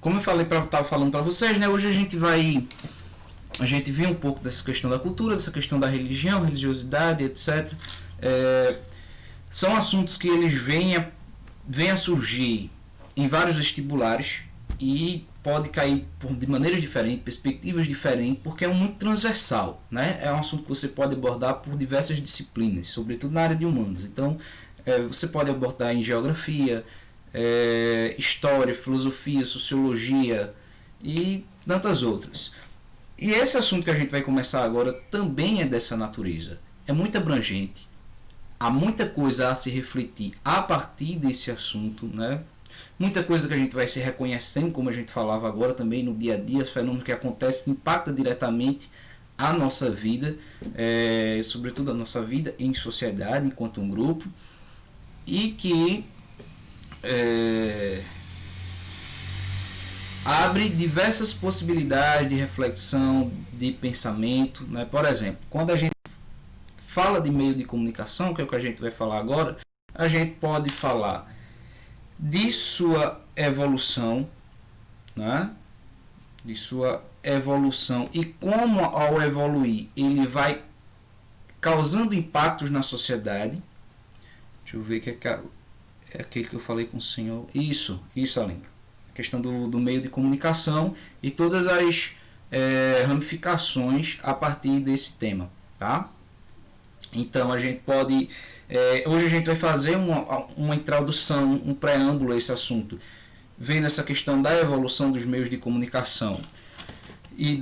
como eu falei, estava falando para vocês, né? Hoje a gente vê um pouco dessa questão da cultura, dessa questão da religião, religiosidade, etc. São assuntos que eles vêm a surgir em vários vestibulares e pode cair de maneiras diferentes, perspectivas diferentes, porque é muito transversal, né? É um assunto que você pode abordar por diversas disciplinas, sobretudo na área de humanos. Então, você pode abordar em geografia, história, filosofia, sociologia e tantas outras. E esse assunto que a gente vai começar agora também é dessa natureza. É muito abrangente. Há muita coisa a se refletir a partir desse assunto, né? Muita coisa que a gente vai se reconhecendo, como a gente falava agora também no dia a dia, os fenômenos que acontecem que impactam diretamente a nossa vida, sobretudo a nossa vida em sociedade, enquanto um grupo, e que abre diversas possibilidades de reflexão, de pensamento, né? Por exemplo, quando a gente fala de meio de comunicação, que é o que a gente vai falar agora, a gente pode falar de sua evolução, né? De sua evolução e como ao evoluir ele vai causando impactos na sociedade. Deixa eu ver que é aquele que eu falei com o senhor. Isso, Aline. A questão do meio de comunicação e todas as ramificações a partir desse tema, tá? Então a gente pode... hoje a gente vai fazer uma introdução, um preâmbulo a esse assunto, vendo essa questão da evolução dos meios de comunicação e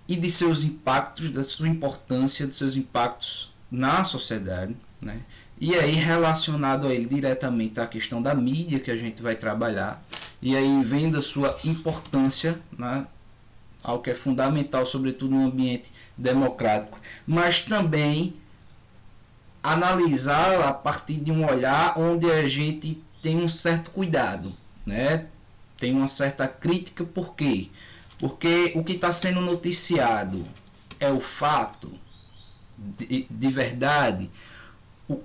de seus impactos, da sua importância, de seus impactos na sociedade, né? E aí relacionado a ele diretamente à questão da mídia que a gente vai trabalhar, e aí vendo a sua importância, né? Algo que é fundamental, sobretudo no ambiente democrático, mas também analisar a partir de um olhar onde a gente tem um certo cuidado, né? Tem uma certa crítica, por quê? Porque o que está sendo noticiado é o fato de verdade,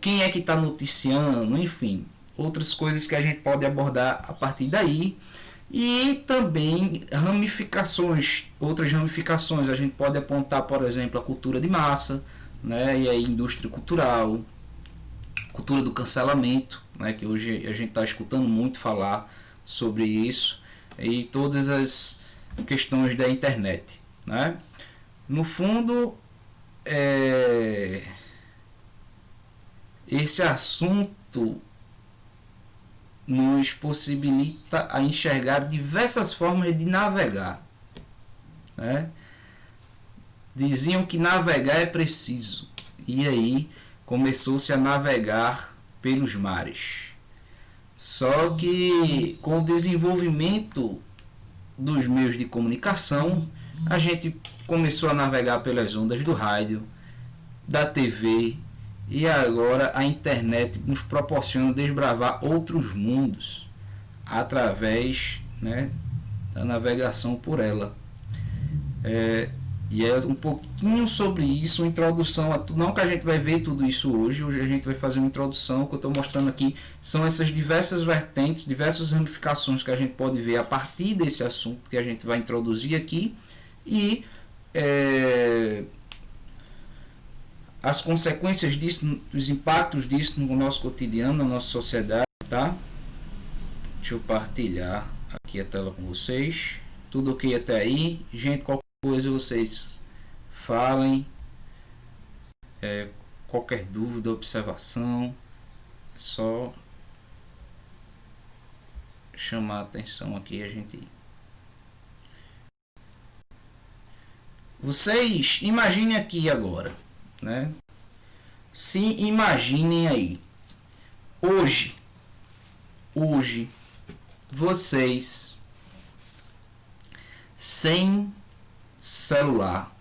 quem é que está noticiando, enfim, outras coisas que a gente pode abordar a partir daí. E também ramificações, outras ramificações, a gente pode apontar, por exemplo, a cultura de massa, né? E a indústria cultural, cultura do cancelamento, né? Que hoje a gente está escutando muito falar sobre isso, e todas as questões da internet, né? No fundo, esse assunto nos possibilita a enxergar diversas formas de navegar, né? Diziam que navegar é preciso, e aí começou-se a navegar pelos mares. Só que com o desenvolvimento dos meios de comunicação, a gente começou a navegar pelas ondas do rádio, da TV, e agora a internet nos proporciona desbravar outros mundos através, né, da navegação por ela. E é um pouquinho sobre isso, uma introdução a tudo. Não que a gente vai ver tudo isso hoje a gente vai fazer uma introdução. O que eu estou mostrando aqui são essas diversas vertentes, diversas ramificações que a gente pode ver a partir desse assunto que a gente vai introduzir aqui, e as consequências disso, os impactos disso no nosso cotidiano, na nossa sociedade, tá? Deixa eu partilhar aqui a tela com vocês. Tudo ok até aí? Gente, qualquer coisa vocês falem. Qualquer dúvida, observação, é só chamar a atenção aqui, a gente... Vocês imaginem aqui agora, né? Se imaginem aí, hoje, vocês sem celular,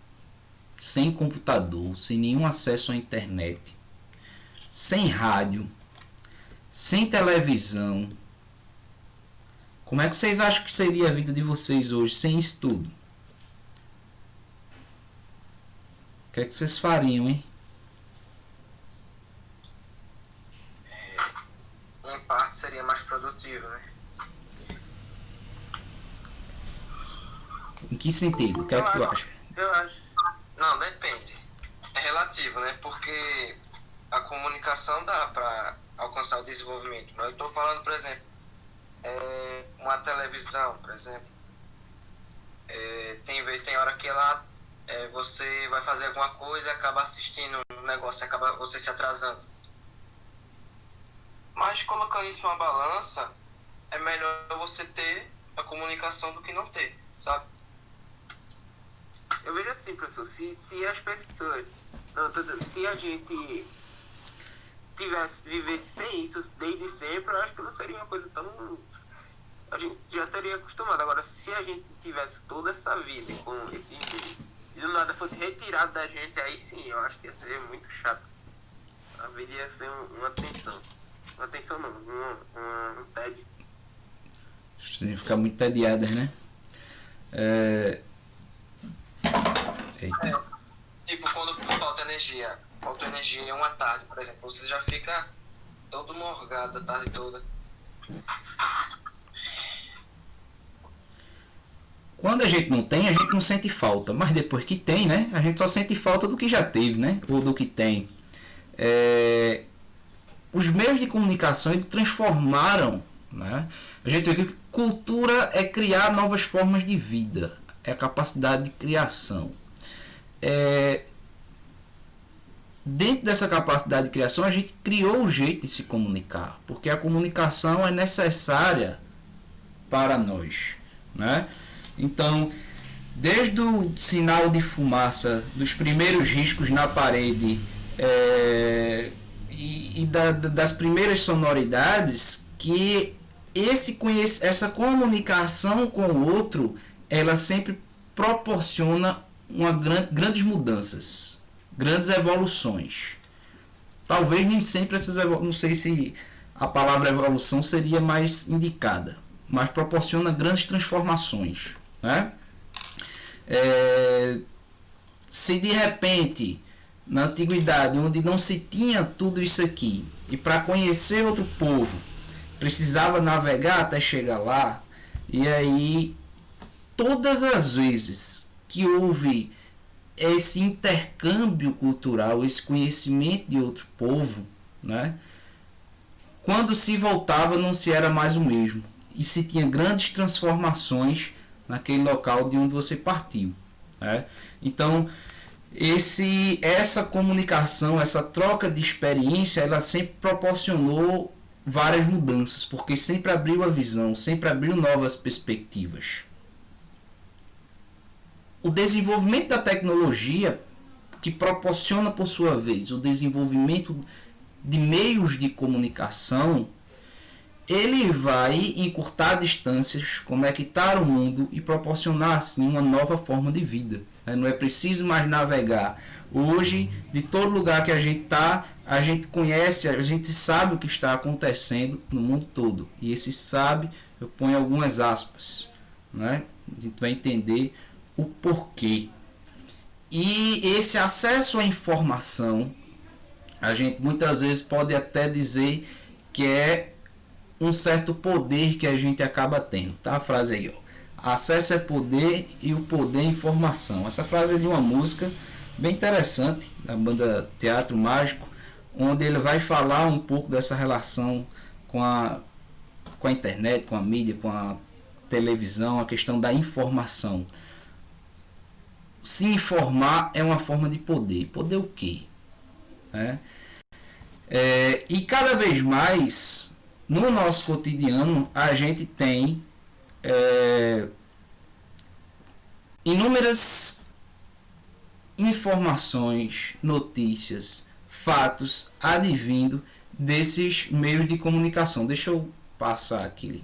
sem computador, sem nenhum acesso à internet, sem rádio, sem televisão, como é que vocês acham que seria a vida de vocês hoje sem isso tudo? O que é que vocês fariam, hein? Em parte seria mais produtivo, né? que sentido? O que é que tu acha? Eu acho. Não, depende. É relativo, né? Porque a comunicação dá para alcançar o desenvolvimento. Mas eu estou falando, por exemplo, uma televisão, por exemplo. Tem hora que ela, você vai fazer alguma coisa e acaba assistindo um negócio, acaba você se atrasando. Mas colocando isso numa balança, é melhor você ter a comunicação do que não ter, sabe? Eu vejo assim, professor, se as pessoas, se a gente tivesse vivido sem isso desde sempre, eu acho que não seria uma coisa tão... A gente já estaria acostumado. Agora, se a gente tivesse toda essa vida com esse meio e do nada fosse retirado da gente, aí sim, eu acho que ia ser muito chato. A vida ia ser uma tensão. Uma tensão não, um tédio. Sim, ficar muito tediadas, né? Eita. Tipo, quando falta energia uma tarde, por exemplo, você já fica todo morgado a tarde toda. Quando a gente não sente falta. Mas depois que tem, né? A gente só sente falta do que já teve, né? Ou do que tem. Os meios de comunicação eles transformaram, né? A gente vê que cultura é criar novas formas de vida. É a capacidade de criação. Dentro dessa capacidade de criação, a gente criou o jeito de se comunicar. Porque a comunicação é necessária para nós, né? Então, desde o sinal de fumaça, dos primeiros riscos na parede das primeiras sonoridades, que essa comunicação com o outro, ela sempre proporciona grandes mudanças, grandes evoluções. Talvez nem sempre essas evoluções, não sei se a palavra evolução seria mais indicada, mas proporciona grandes transformações, né? Se de repente na antiguidade, onde não se tinha tudo isso aqui, e para conhecer outro povo precisava navegar até chegar lá, e aí todas as vezes que houve esse intercâmbio cultural, esse conhecimento de outro povo, né? Quando se voltava não se era mais o mesmo, e se tinha grandes transformações naquele local de onde você partiu, né? Então essa comunicação, essa troca de experiência, ela sempre proporcionou várias mudanças, porque sempre abriu a visão, sempre abriu novas perspectivas. O desenvolvimento da tecnologia, que proporciona por sua vez o desenvolvimento de meios de comunicação, ele vai encurtar distâncias, conectar o mundo e proporcionar assim uma nova forma de vida. Não é preciso mais navegar. Hoje, de todo lugar que a gente está, a gente conhece, a gente sabe o que está acontecendo no mundo todo. E esse sabe, eu ponho algumas aspas, né? A gente vai entender o porquê. E esse acesso à informação, a gente muitas vezes pode até dizer que é um certo poder que a gente acaba tendo, tá? A frase aí, ó. Acesso é poder e o poder é informação. Essa frase é de uma música bem interessante da banda Teatro Mágico, onde ele vai falar um pouco dessa relação com a internet, com a mídia, com a televisão, a questão da informação. Se informar é uma forma de poder. Poder o quê? E cada vez mais no nosso cotidiano a gente tem inúmeras informações, notícias, fatos advindo desses meios de comunicação. Deixa eu passar aqui.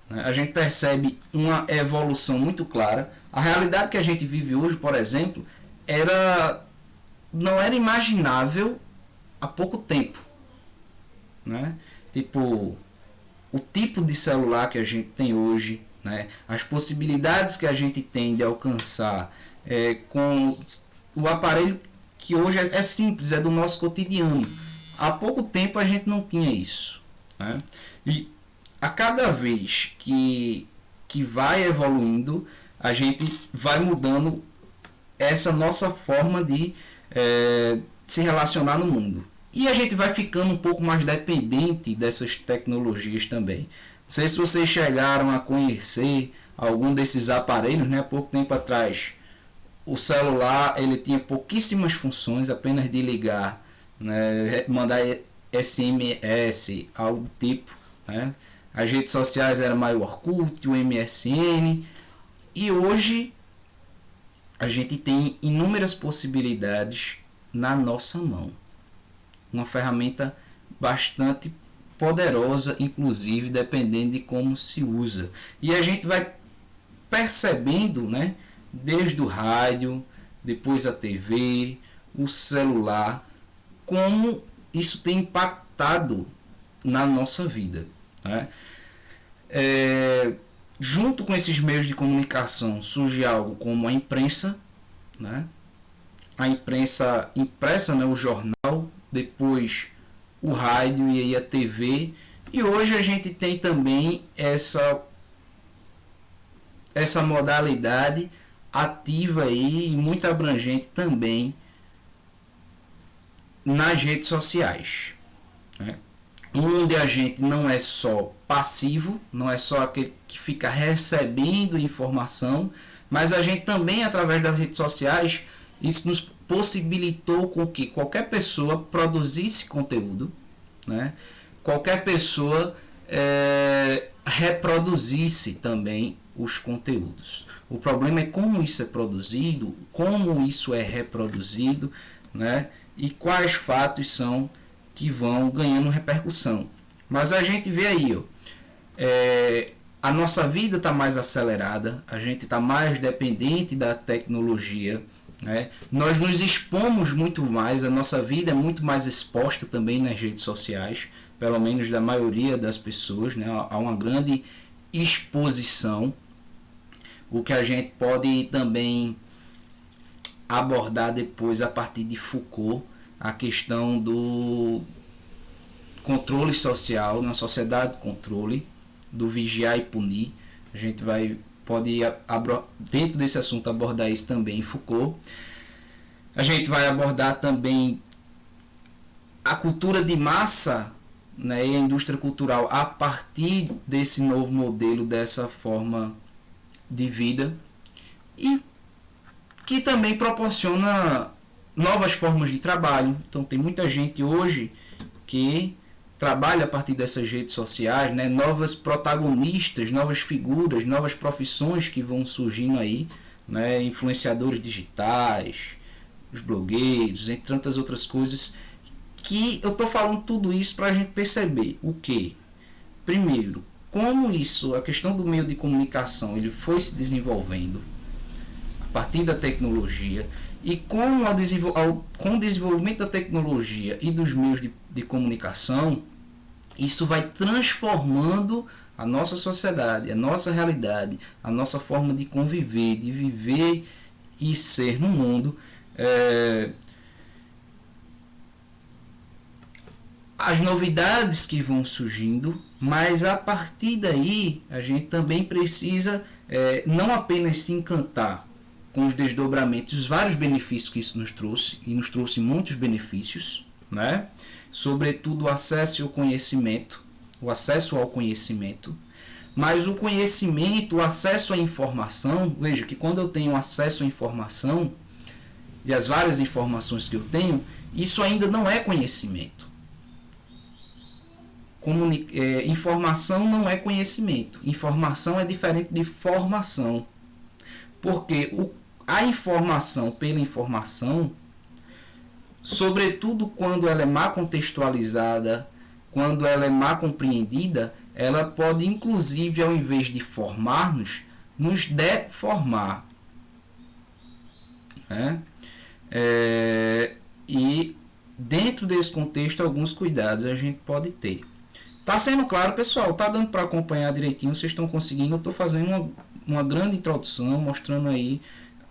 A gente percebe uma evolução muito clara. A realidade que a gente vive hoje, por exemplo, não era imaginável há pouco tempo, né? Tipo, o tipo de celular que a gente tem hoje, né? As possibilidades que a gente tem de alcançar com o aparelho que hoje é simples, é do nosso cotidiano. Há pouco tempo a gente não tinha isso, né? E a cada vez que vai evoluindo, a gente vai mudando essa nossa forma de se relacionar no mundo. E a gente vai ficando um pouco mais dependente dessas tecnologias também. Não sei se vocês chegaram a conhecer algum desses aparelhos, né? Há pouco tempo atrás, o celular ele tinha pouquíssimas funções, apenas de ligar, né? Mandar SMS, algo do tipo, né? As redes sociais eram mais o Orkut, o MSN, e hoje a gente tem inúmeras possibilidades na nossa mão. Uma ferramenta bastante poderosa, inclusive dependendo de como se usa. E a gente vai percebendo, né, desde o rádio, depois a TV, o celular, como isso tem impactado na nossa vida, né? Junto com esses meios de comunicação surge algo como a imprensa, né? A imprensa impressa, né, o jornal, depois o rádio e aí a TV, e hoje a gente tem também essa modalidade ativa aí, e muito abrangente também nas redes sociais, né? Onde a gente não é só passivo, não é só aquele que fica recebendo informação, mas a gente também, através das redes sociais, isso nos possibilitou com que qualquer pessoa produzisse conteúdo, né? Qualquer pessoa reproduzisse também os conteúdos. O problema é como isso é produzido, como isso é reproduzido, né? E quais fatos são que vão ganhando repercussão. Mas a gente vê aí, ó, a nossa vida está mais acelerada, a gente está mais dependente da tecnologia, né? Nós nos expomos muito mais, a nossa vida é muito mais exposta também nas redes sociais, pelo menos da maioria das pessoas, né? Há uma grande exposição, o que a gente pode também abordar depois a partir de Foucault, a questão do controle social, na sociedade de controle, do vigiar e punir. A gente pode dentro desse assunto abordar isso também em Foucault. A gente vai abordar também a cultura de massa, né, e a indústria cultural a partir desse novo modelo, dessa forma de vida, e que também proporciona novas formas de trabalho. Então tem muita gente hoje que trabalha a partir dessas redes sociais, né? Novas protagonistas, novas figuras, novas profissões que vão surgindo aí, né? Influenciadores digitais, os blogueiros, entre tantas outras coisas, que eu estou falando tudo isso para a gente perceber o que? Primeiro, como isso, a questão do meio de comunicação, ele foi se desenvolvendo a partir da tecnologia, e com o desenvolvimento da tecnologia e dos meios de comunicação, isso vai transformando a nossa sociedade, a nossa realidade, a nossa forma de conviver, de viver e ser no mundo. As novidades que vão surgindo, mas a partir daí a gente também precisa não apenas se encantar com os desdobramentos, os vários benefícios que isso nos trouxe, e nos trouxe muitos benefícios, né? Sobretudo o acesso ao conhecimento, mas o conhecimento, o acesso à informação. Veja que quando eu tenho acesso à informação, e as várias informações que eu tenho, isso ainda não é conhecimento. Informação não é conhecimento. Informação é diferente de formação. Porque a informação pela informação, sobretudo quando ela é mal contextualizada, quando ela é mal compreendida, ela pode, inclusive, ao invés de formar-nos, nos deformar, né? E dentro desse contexto, alguns cuidados a gente pode ter. Tá sendo claro, pessoal? Tá dando para acompanhar direitinho? Vocês estão conseguindo? Eu estou fazendo uma grande introdução, mostrando aí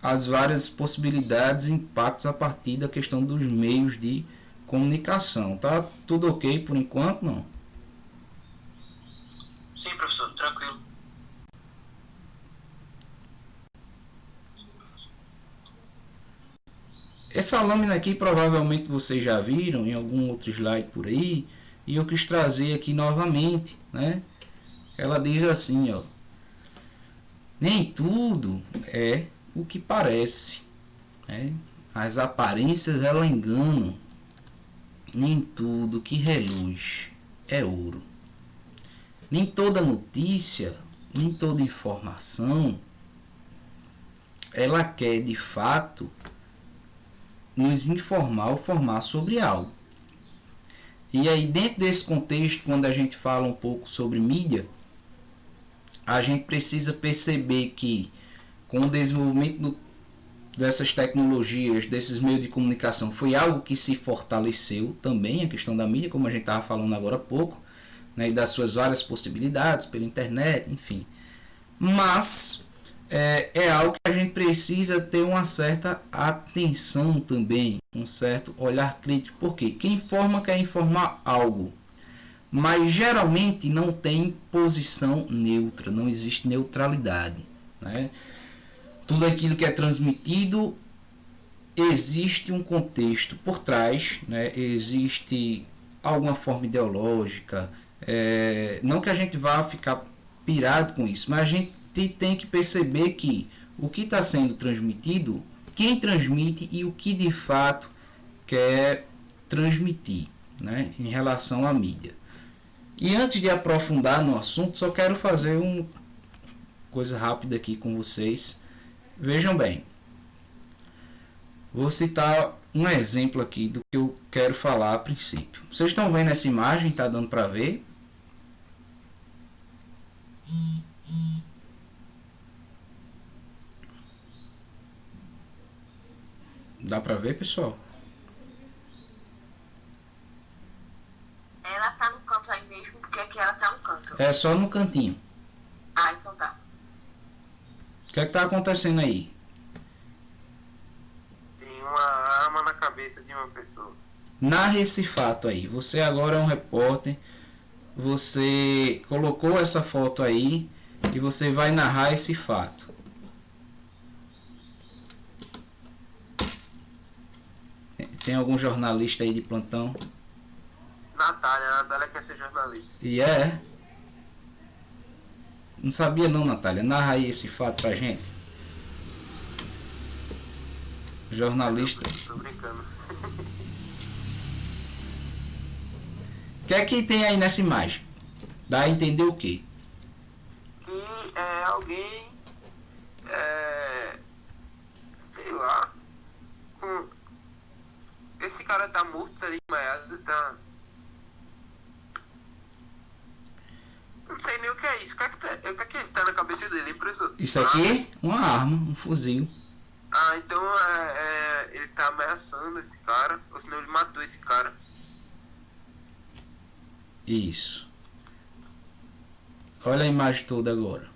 as várias possibilidades e impactos a partir da questão dos meios de comunicação. Tá tudo ok por enquanto, não? Sim, professor, tranquilo. Essa lâmina aqui provavelmente vocês já viram em algum outro slide por aí, e eu quis trazer aqui novamente, né? Ela diz assim, ó: nem tudo é o que parece, né? As aparências elas enganam. Nem tudo que reluz é ouro. Nem toda notícia, nem toda informação, ela quer de fato nos informar ou formar sobre algo. E aí, dentro desse contexto, quando a gente fala um pouco sobre mídia, a gente precisa perceber que com o desenvolvimento dessas tecnologias, desses meios de comunicação, foi algo que se fortaleceu também, a questão da mídia, como a gente estava falando agora há pouco, né, e das suas várias possibilidades pela internet, enfim. Mas é algo que a gente precisa ter uma certa atenção também, um certo olhar crítico, porque quem informa quer informar algo, mas geralmente não tem posição neutra, não existe neutralidade, né? Tudo aquilo que é transmitido, existe um contexto por trás, né? Existe alguma forma ideológica, não que a gente vá ficar pirado com isso, mas a gente tem que perceber que o que está sendo transmitido, quem transmite e o que de fato quer transmitir, né, em relação à mídia. E antes de aprofundar no assunto, só quero fazer uma coisa rápida aqui com vocês. Vejam bem, vou citar um exemplo aqui do que eu quero falar a princípio. Vocês estão vendo essa imagem? Está dando para ver? Dá pra ver, pessoal? Ela tá no canto aí mesmo, porque aqui ela tá no canto. É só no cantinho. Ah, então tá. O que é que tá acontecendo aí? Tem uma arma na cabeça de uma pessoa. Narre esse fato aí. Você agora é um repórter. Você colocou essa foto aí e você vai narrar esse fato. Tem algum jornalista aí de plantão? Natália quer ser jornalista. E é? Não sabia não, Natália. Narra aí esse fato pra gente. Jornalista. Tô brincando. O que é que tem aí nessa imagem? Dá a entender o quê? Que é alguém, sei lá, esse cara tá morto, tá desmaiado, tá... Não sei nem o que é isso. O que é que está na cabeça dele, professor? Isso aqui é uma arma, um fuzil. Ah, então ele tá ameaçando esse cara, ou senão ele matou esse cara. Isso. Olha a imagem toda agora.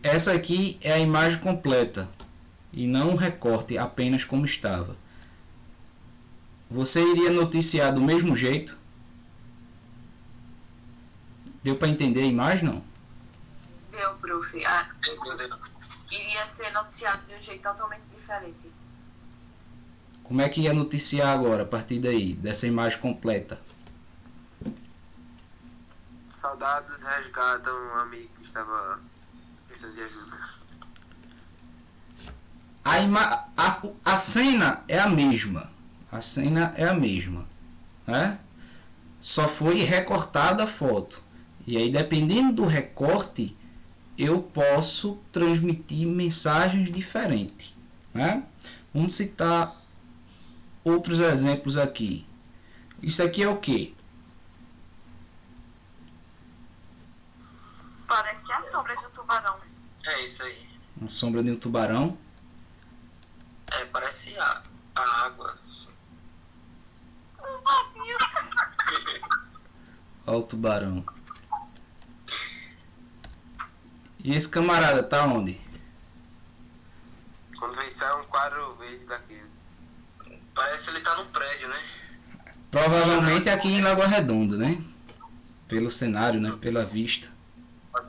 Essa aqui é a imagem completa e não um recorte apenas como estava. Você iria noticiar do mesmo jeito? Deu para entender a imagem, não? Deu, prof. Iria ser noticiado de um jeito totalmente diferente. Como é que ia noticiar agora, a partir daí, dessa imagem completa? Soldados resgatam um amigo que estava precisando de ajuda. A cena é a mesma. A cena é a mesma, né? Só foi recortada a foto. E aí, dependendo do recorte, eu posso transmitir mensagens diferentes, né? Vamos citar outros exemplos aqui. Isso aqui é o quê? Parece a sombra de um tubarão. É isso aí. Uma sombra de um tubarão. Parece a água. Um patinho. Olha o tubarão. E esse camarada tá onde? Quando vem sai um quadro verde daquele. Parece que ele tá num prédio, né? Provavelmente aqui em Lagoa Redonda, né? Pelo cenário, né? Pela vista.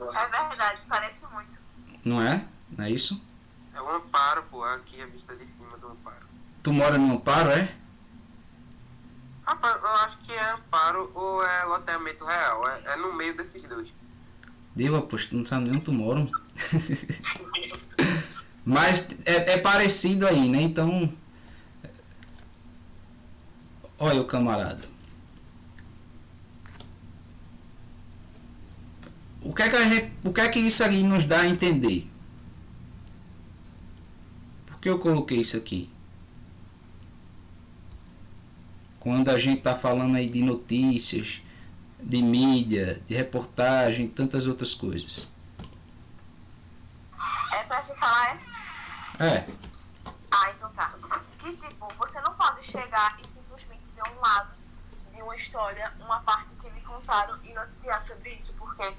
É verdade, parece muito. Não é? Não é isso? É o Amparo, pô, aqui a vista de cima do Amparo. Tu mora no Amparo, é? Rapaz, eu acho que é Amparo ou é loteamento real. É no meio desses dois. Deu, aposto, não sabe nem onde tu mora. Mas é parecido aí, né? Então. Olha o camarada. O que é que isso aí nos dá a entender? Por que eu coloquei isso aqui? Quando a gente está falando aí de notícias, de mídia, de reportagem, tantas outras coisas. É pra gente falar, é? É, Ah, então tá. Que tipo, você não pode chegar e simplesmente ver um lado de uma história, uma parte que me contaram e noticiar sobre isso, porque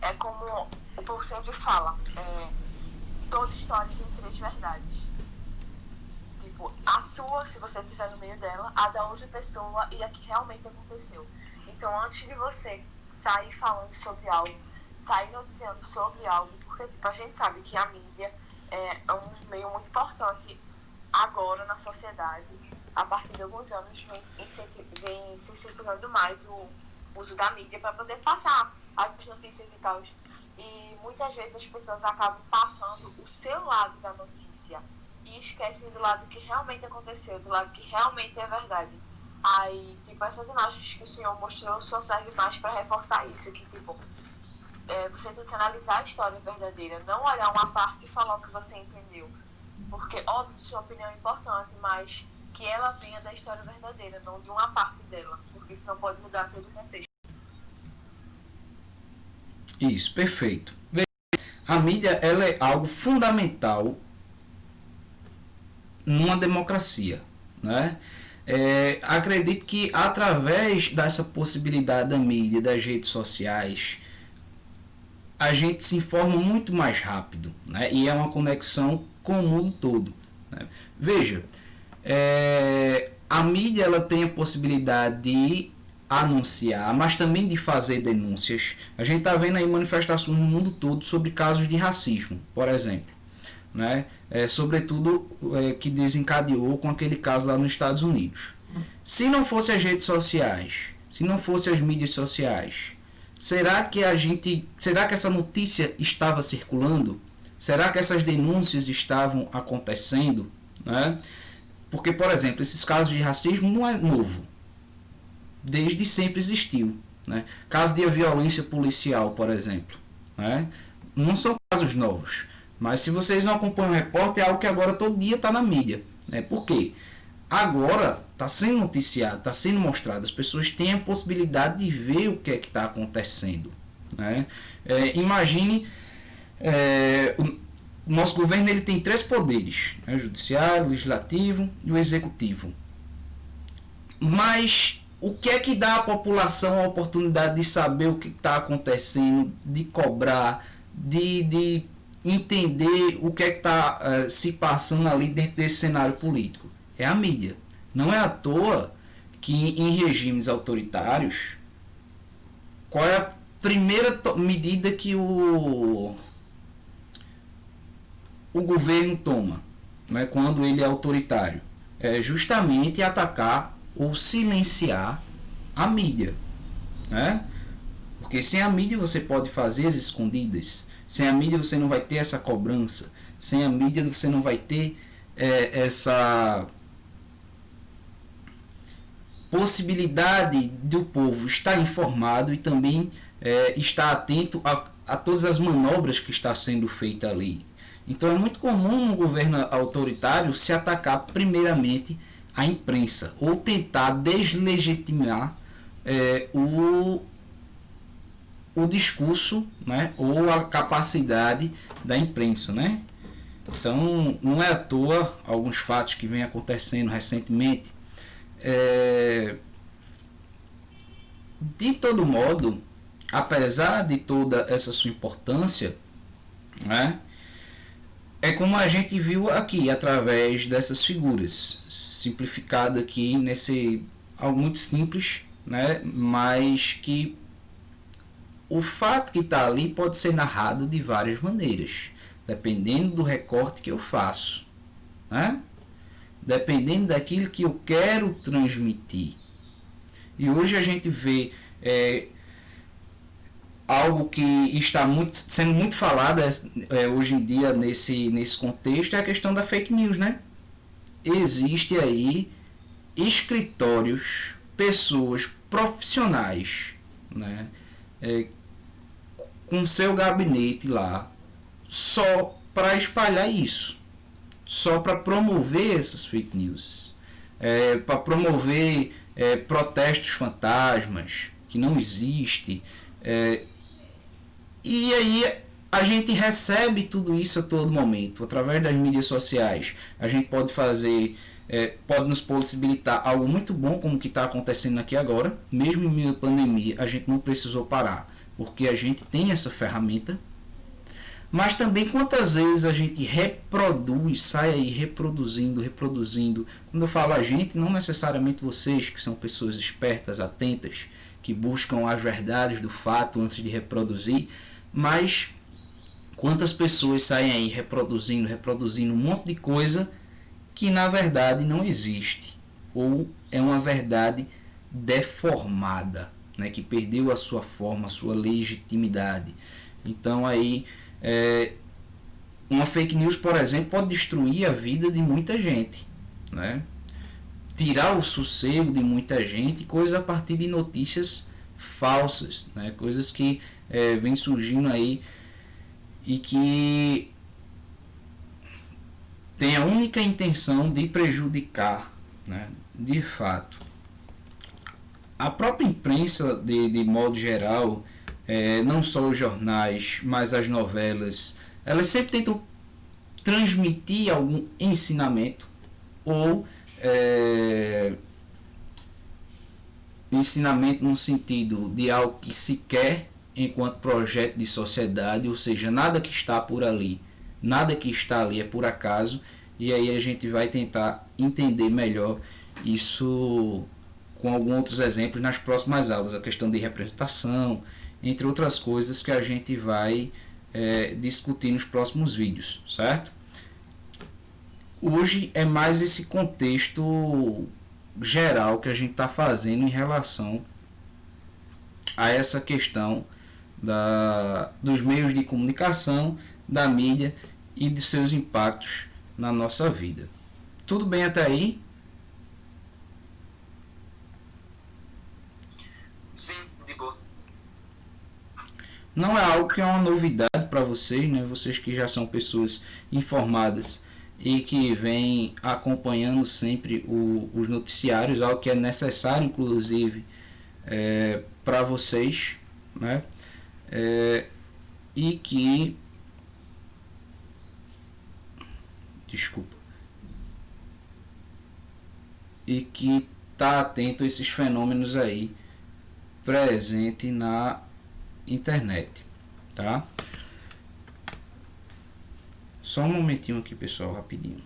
é como o povo sempre fala, toda história tem 3 verdades. Tipo, a sua, se você estiver no meio dela, a da outra pessoa e a que realmente aconteceu. Então, antes de você sair falando sobre algo, sair noticiando sobre algo, porque tipo, a gente sabe que a mídia é um meio muito importante agora na sociedade. A partir de alguns anos vem se incentivando mais o uso da mídia para poder passar as notícias e tal. E muitas vezes as pessoas acabam passando o seu lado da notícia e esquecem do lado que realmente aconteceu, do lado que realmente é verdade. Aí, tipo, essas imagens que o senhor mostrou só servem mais para reforçar isso, que, tipo, você tem que analisar a história verdadeira, não olhar uma parte e falar o que você entendeu. Porque, óbvio, sua opinião é importante, mas que ela venha da história verdadeira, não de uma parte dela, porque senão pode mudar todo o contexto. isso, perfeito. A mídia ela é algo fundamental numa democracia, né? Acredito que através dessa possibilidade da mídia, das redes sociais, a gente se informa muito mais rápido, né? E é uma conexão com o mundo todo, né? Veja, a mídia ela tem a possibilidade de anunciar, mas também de fazer denúncias. A gente está vendo aí manifestações no mundo todo sobre casos de racismo, por exemplo, né? Sobretudo que desencadeou com aquele caso lá nos Estados Unidos. Se não fosse as redes sociais, se não fosse as mídias sociais, será que essa notícia estava circulando? Será que essas denúncias estavam acontecendo, né? Porque, por exemplo, esses casos de racismo não é novo, desde sempre existiu, né? Caso de violência policial, por exemplo, né? Não são casos novos. Mas se vocês não acompanham o repórter, é algo que agora todo dia está na mídia, né? Por quê? Agora está sendo noticiado, está sendo mostrado. As pessoas têm a possibilidade de ver o que é que está acontecendo, né? Imagine, o nosso governo ele tem 3 poderes, né? O judiciário, o legislativo e o executivo. Mas o que é que dá à população a oportunidade de saber o que está acontecendo, de cobrar, de entender o que é que está se passando ali dentro desse cenário político? É a mídia. Não é à toa que em regimes autoritários, qual é a primeira medida que o governo toma, né, quando ele é autoritário? É justamente atacar ou silenciar a mídia, né? Porque sem a mídia você pode fazer as escondidas. Sem a mídia você não vai ter essa cobrança. Sem a mídia você não vai ter essa possibilidade do povo estar informado e também estar atento a todas as manobras que está sendo feita ali. Então é muito comum no governo autoritário se atacar primeiramente a imprensa ou tentar deslegitimar o discurso, né, ou a capacidade da imprensa, né? Então não é à toa alguns fatos que vêm acontecendo recentemente. De todo modo, apesar de toda essa sua importância, né, é como a gente viu aqui através dessas figuras, simplificado aqui nesse algo muito simples, né, mas que o fato que está ali pode ser narrado de várias maneiras, dependendo do recorte que eu faço, né? Dependendo daquilo que eu quero transmitir. E hoje a gente vê algo que está sendo muito falado hoje em dia nesse contexto, é a questão da fake news, né? Existe aí escritórios, pessoas profissionais, né? Com seu gabinete lá, só para espalhar isso, só para promover essas fake news, para promover protestos fantasmas que não existem. E aí a gente recebe tudo isso a todo momento através das mídias sociais. A gente pode fazer, pode nos possibilitar algo muito bom, como o que está acontecendo aqui agora. Mesmo em meio à pandemia, a gente não precisou parar, porque a gente tem essa ferramenta. Mas também quantas vezes a gente reproduz, sai aí reproduzindo. Quando eu falo a gente, não necessariamente vocês, que são pessoas espertas, atentas, que buscam as verdades do fato antes de reproduzir, mas quantas pessoas saem aí reproduzindo um monte de coisa que na verdade não existe, ou é uma verdade deformada, né, que perdeu a sua forma, a sua legitimidade. Então aí uma fake news, por exemplo, pode destruir a vida de muita gente, né? Tirar o sossego de muita gente, coisas a partir de notícias falsas, né? Coisas que vêm surgindo aí e que tem a única intenção de prejudicar, né? De fato. A própria imprensa, de modo geral, não só os jornais, mas as novelas, elas sempre tentam transmitir algum ensinamento ou ensinamento no sentido de algo que se quer enquanto projeto de sociedade, ou seja, nada que está por ali, nada que está ali é por acaso, e aí a gente vai tentar entender melhor isso com alguns outros exemplos nas próximas aulas, a questão de representação, entre outras coisas que a gente vai discutir nos próximos vídeos, certo? Hoje é mais esse contexto geral que a gente está fazendo em relação a essa questão dos meios de comunicação, da mídia e de seus impactos na nossa vida. Tudo bem até aí? Sim, de boa. Não é algo que é uma novidade para vocês, né? Vocês que já são pessoas informadas e que vêm acompanhando sempre os noticiários, algo que é necessário, inclusive, para vocês, né? E que... Desculpa. E que está atento a esses fenômenos aí presente na internet, tá? Só um momentinho aqui, pessoal, rapidinho.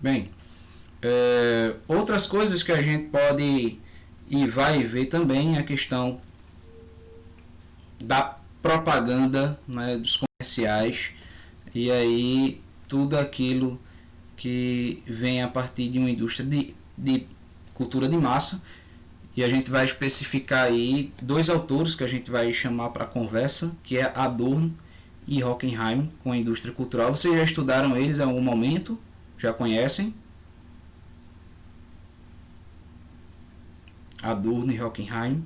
Bem, outras coisas que a gente pode e vai ver também a questão da propaganda, né, dos comerciais, e aí tudo aquilo que vem a partir de uma indústria de cultura de massa, e a gente vai especificar aí dois autores que a gente vai chamar para conversa, que é Adorno e Horkheim, com a indústria cultural. Vocês já estudaram eles em algum momento? Já conhecem? Adorno e Horkheim.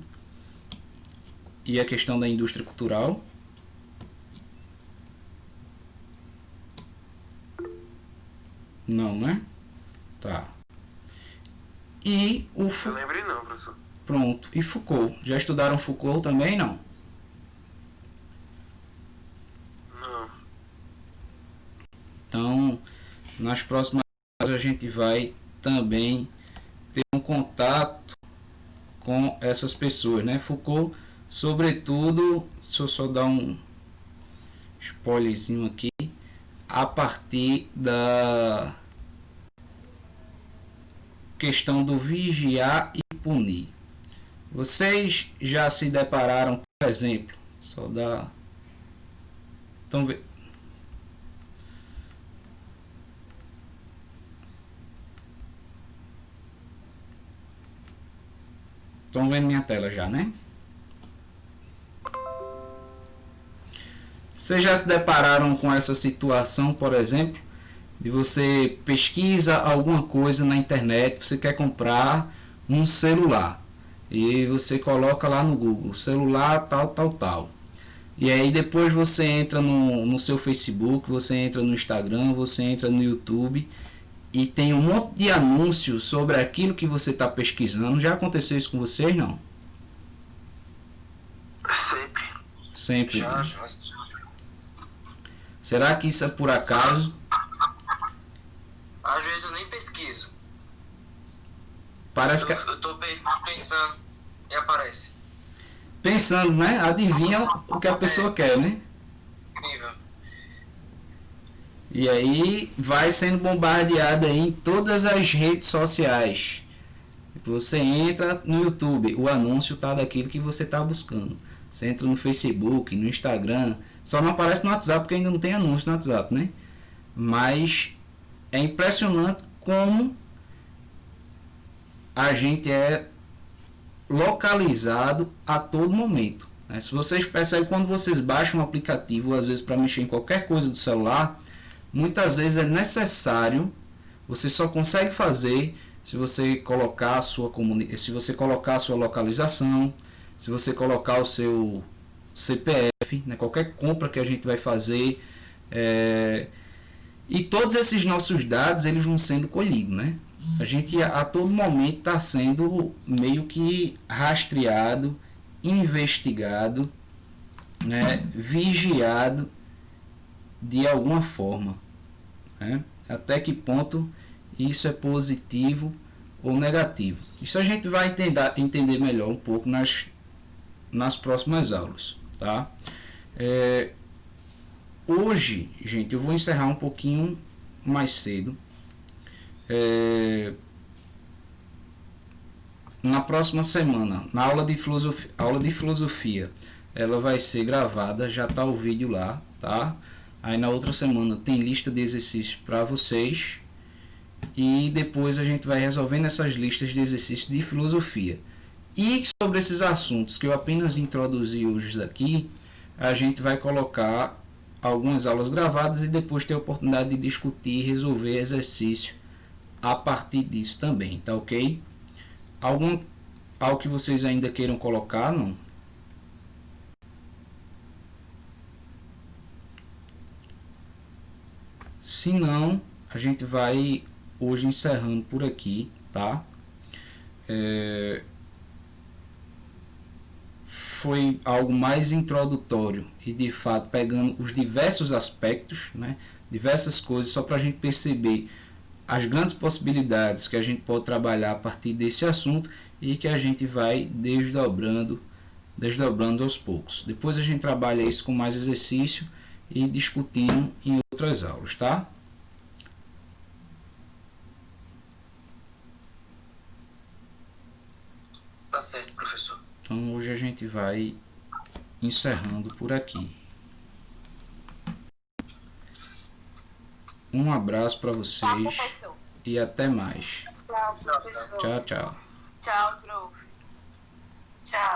E a questão da indústria cultural. Não, né? Tá. E o Eu lembrei não, professor. Pronto. E Foucault. Já estudaram Foucault também, não? Não. Então, nas próximas aulas a gente vai também ter um contato com essas pessoas, né? Foucault, sobretudo, deixa eu só dar um spoilerzinho aqui, a partir da questão do vigiar e punir. Vocês já se depararam, por exemplo, só dá... Então, estão vendo minha tela já, né? Vocês já se depararam com essa situação, por exemplo, de você pesquisa alguma coisa na internet, você quer comprar um celular e você coloca lá no Google, celular tal, tal, tal. E aí depois você entra no seu Facebook, você entra no Instagram, você entra no YouTube e tem um monte de anúncios sobre aquilo que você está pesquisando. Já aconteceu isso com vocês, não? Sempre. Sempre. Já. Será que isso é por acaso? Às vezes eu nem pesquiso. Parece que... Eu tô pensando e aparece. Pensando, né? Adivinha o que a pessoa quer, né? Incrível. E aí vai sendo bombardeada em todas as redes sociais. Você entra no YouTube, o anúncio tá daquilo que você tá buscando. Você entra no Facebook, no Instagram, só não aparece no WhatsApp porque ainda não tem anúncio no WhatsApp, né? Mas é impressionante como a gente é localizado a todo momento, né? Se vocês percebem, quando vocês baixam um aplicativo, às vezes para mexer em qualquer coisa do celular, muitas vezes é necessário, você só consegue fazer se você colocar a sua se você colocar a sua localização, se você colocar o seu CPF, né? Qualquer compra que a gente vai fazer, e todos esses nossos dados eles vão sendo colhidos, né? A gente a todo momento está sendo meio que rastreado, investigado, né? Vigiado de alguma forma, né? Até que ponto isso é positivo ou negativo? Isso a gente vai entender melhor um pouco nas próximas aulas, tá? Hoje, gente, eu vou encerrar um pouquinho mais cedo. Na próxima semana, na aula de filosofia, ela vai ser gravada, já tá o vídeo lá, tá? Aí na outra semana tem lista de exercícios para vocês e depois a gente vai resolvendo essas listas de exercícios de filosofia. E sobre esses assuntos que eu apenas introduzi hoje aqui, a gente vai colocar algumas aulas gravadas e depois ter a oportunidade de discutir e resolver exercício a partir disso também, tá ok? Algo que vocês ainda queiram colocar, não? Se não, a gente vai hoje encerrando por aqui, tá? Foi algo mais introdutório e de fato pegando os diversos aspectos, né? Diversas coisas, só para a gente perceber as grandes possibilidades que a gente pode trabalhar a partir desse assunto e que a gente vai desdobrando aos poucos. Depois a gente trabalha isso com mais exercício e discutindo em outras aulas, tá? Tá certo, professor. Então hoje a gente vai encerrando por aqui. Um abraço para vocês e até mais. Tchau, professor. Tchau, tchau. Tchau, prof.